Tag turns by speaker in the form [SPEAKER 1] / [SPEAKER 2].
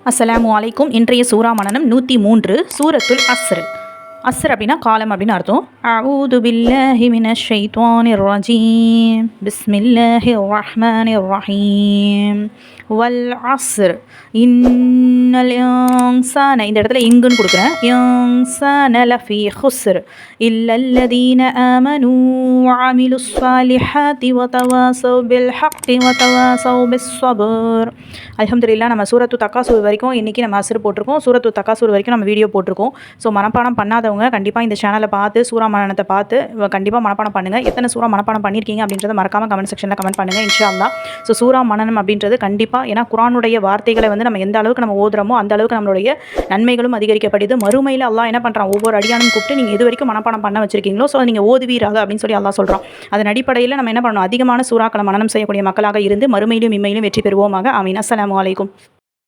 [SPEAKER 1] அஸ்ஸலாமு அலைக்கும். இன்றைய சூரா மனனம் 103 சூரத்துல் அஸ்ர். அஸ்ர் அப்படின்னா காலம் அப்படின்னு அர்த்தம். அஊது பில்லாஹி மினஷ் ஷைத்வானிர் ரஜீம். பிஸ்மில்லாஹிர் ரஹ்மானிர் ரஹீம். வல் அஸ்ர் இன்னல் இன்சான, இந்த இடத்துல இங்குன்னு கொடுக்குறேன். இன்சான லஃபீ ஹுஸ்ர் இல்லல்லதீன ஆமனூ வஅமிலுஸ் ஸாலிஹாத்தி வதவாஸவ் பில் ஹக்கி வதவாஸவ் பிஸ் ஸப்ர். அல்ஹம்துலில்லாஹ். நம்ம சூரத்து தக்காசூர் வரைக்கும் இன்றைக்கி நம்ம அஸ்ர் போட்டிருக்கோம். சூரத்து தக்காசூர் வரைக்கும் நம்ம வீடியோ போட்டிருக்கோம். ஸோ மனப்பாடம் பண்ணாதவங்க கண்டிப்பாக இந்த சேனலை பார்த்து சூரா மனனத்தை பார்த்து கண்டிப்பாக மனப்பாடம் பண்ணுங்கள். எத்தனை சூரா மனப்பாடம் பண்ணியிருக்கீங்க அப்படின்றத மறக்காமல் கமெண்ட் செக்ஷனில் கமெண்ட் பண்ணுங்கள் இன்ஷா அல்லாஹ். ஸோ சூரா மனனம் அப்படின்றது கண்டிப்பாக, ஏன்னா குர்ஆனுடைய வார்த்தைகளை வந்து நம்ம எந்த அளவுக்கு நம்ம ஓதுறோமோ அந்த அளவுக்கு நம்மளுடைய நன்மைகளும் அதிகரிக்கப்படுது. மறுமையில் அல்லாஹ் என்ன பண்ணுறான், ஒவ்வொரு அடியானும் கூப்பிட்டு நீங்கள் இது வரைக்கும் மனப்பாடம் பண்ண வச்சிருக்கீங்களோ ஸோ நீங்கள் ஓதுவீராக அப்படின்னு சொல்லி அல்லாஹ் சொல்கிறான். அதன் அடிப்படையில் நம்ம என்ன பண்ணணும், அதிகமான சூறாக்களை மனனம் செய்யக்கூடிய மக்களாக இருந்து மறுமையிலும் இம்மையிலும் வெற்றி பெறுவோமாக. ஆமீன். அஸ்ஸலாமு அலைக்கும்.